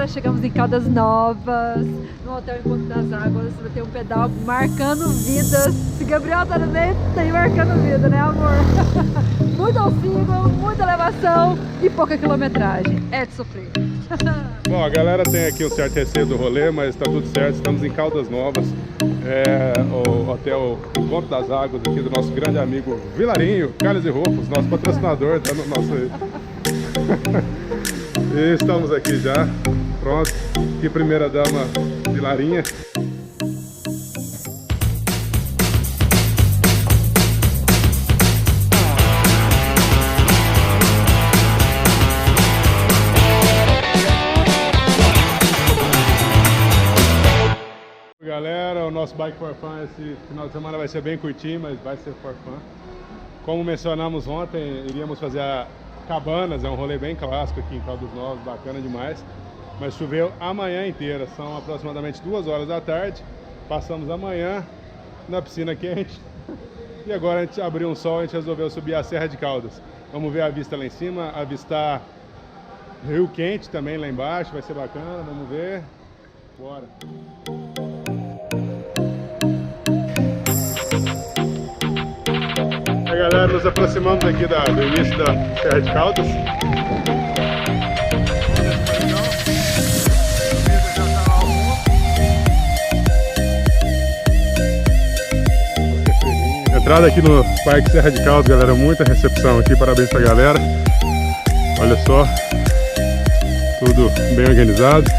galera, chegamos em Caldas Novas, no Hotel Encontro das Águas. Vai ter um pedal marcando vidas. Se Gabriel tá no meio, tem marcando vida, né, amor? Muito auxílio, muita elevação e pouca quilometragem. É de sofrer. Bom, a galera tem aqui um certo receio do rolê, mas tá tudo certo. Estamos em Caldas Novas, o Hotel Encontro das Águas aqui do nosso grande amigo Vilarinho, Calhas e Roupas, nosso patrocinador, tá no nosso... E estamos aqui já, pronto. Aqui primeira dama Vilarinha. Galera, o nosso Bike for Fun esse final de semana vai ser bem curtinho, mas vai ser for fun. Como mencionamos ontem, iríamos fazer a Cabanas, é um rolê bem clássico aqui em Caldas Novas, bacana demais. Mas choveu a manhã inteira, são aproximadamente 2 horas da tarde. Passamos a manhã na piscina quente. E agora a gente abriu um sol, a gente resolveu subir a Serra de Caldas. Vamos ver a vista lá em cima, avistar Rio Quente também lá embaixo, vai ser bacana, vamos ver. Bora! Aí galera, nos aproximamos aqui do início da Serra de Caldas. Entrada aqui no Parque Serra de Caldas, galera, muita recepção aqui, parabéns pra galera. Olha só, tudo bem organizado.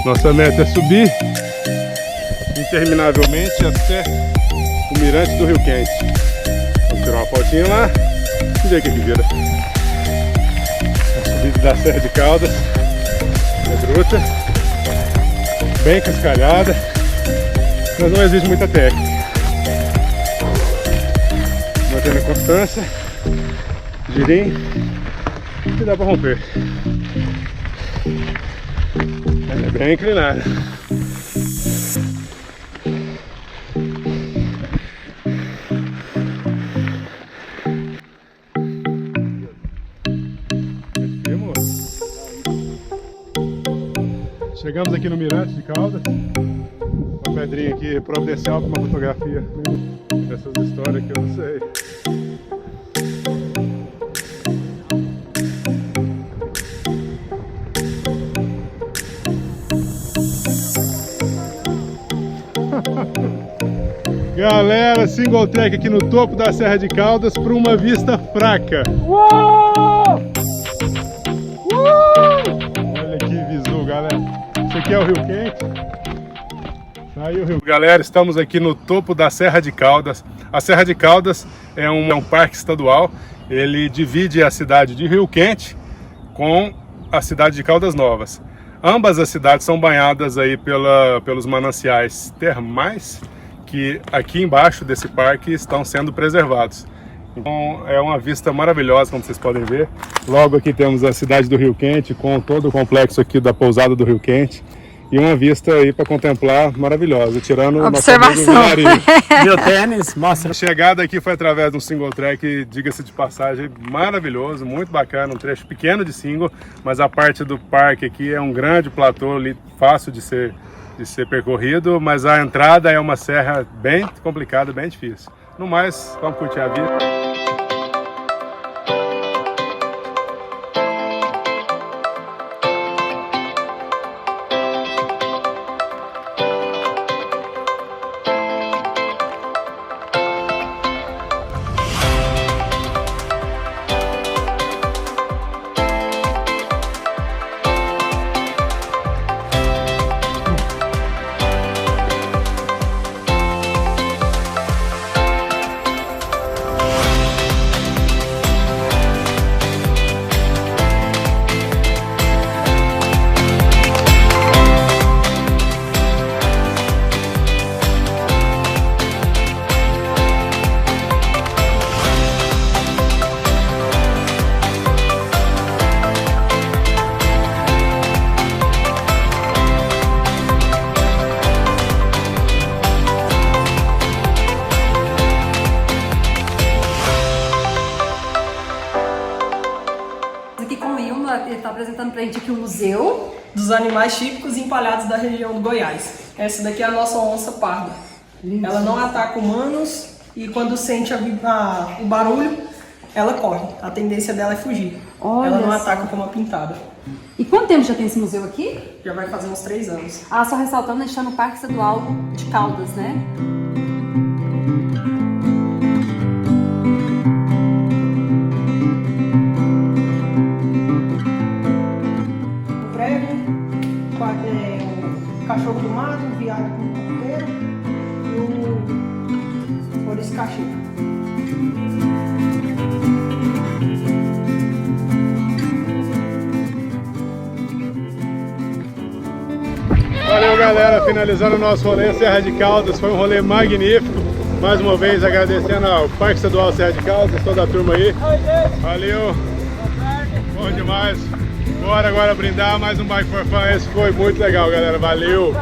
Nossa meta é subir interminavelmente até o mirante do Rio Quente. Vamos tirar uma fotinha lá e ver o que vira. A subida da Serra de Caldas é bruta, bem cascalhada, mas não exige muita técnica. Mantendo a constância, girinho, e dá pra romper. Ela é bem inclinada. Chegamos aqui no Mirante de Caldas, uma pedrinha aqui providencial para uma fotografia. Essas histórias que eu não sei. Galera, single track aqui no topo da Serra de Caldas para uma vista fraca. Uou! Olha que visu, galera. Esse aqui é o Rio Quente. Aí o Rio. Galera, estamos aqui no topo da Serra de Caldas. A Serra de Caldas é um parque estadual. Ele divide a cidade de Rio Quente com a cidade de Caldas Novas. Ambas as cidades são banhadas aí pelos mananciais termais que aqui embaixo desse parque estão sendo preservados. Então é uma vista maravilhosa, como vocês podem ver. Logo aqui temos a cidade do Rio Quente, com todo o complexo aqui da pousada do Rio Quente. E uma vista aí para contemplar maravilhosa, tirando observação. Meu tênis, mostra. A chegada aqui foi através de um single track, diga-se de passagem, maravilhoso, muito bacana, um trecho pequeno de single, mas a parte do parque aqui é um grande platô ali, fácil de ser percorrido, mas a entrada é uma serra bem complicada, bem difícil. No mais, vamos curtir a vida. Ele está apresentando pra gente aqui um museu dos animais típicos e empalhados da região do Goiás. Essa daqui é a nossa onça parda. Ela não ataca humanos e quando sente o barulho, ela corre. A tendência dela é fugir. Olha ela não só. ataca como a pintada. E quanto tempo já tem esse museu aqui? Já vai fazer uns 3 anos. Ah, só ressaltando, a gente está no Parque Estadual de Caldas, né? O prego, o cachorro do mato, o viado com o coqueiro e o ouriço-caxi. Valeu, galera, finalizando o nosso rolê Serra de Caldas, foi um rolê magnífico. Mais uma vez agradecendo ao Parque Estadual Serra de Caldas, toda a turma aí. Valeu, bom demais. Bora agora brindar mais um Bike for Fun, esse foi muito legal, galera, valeu.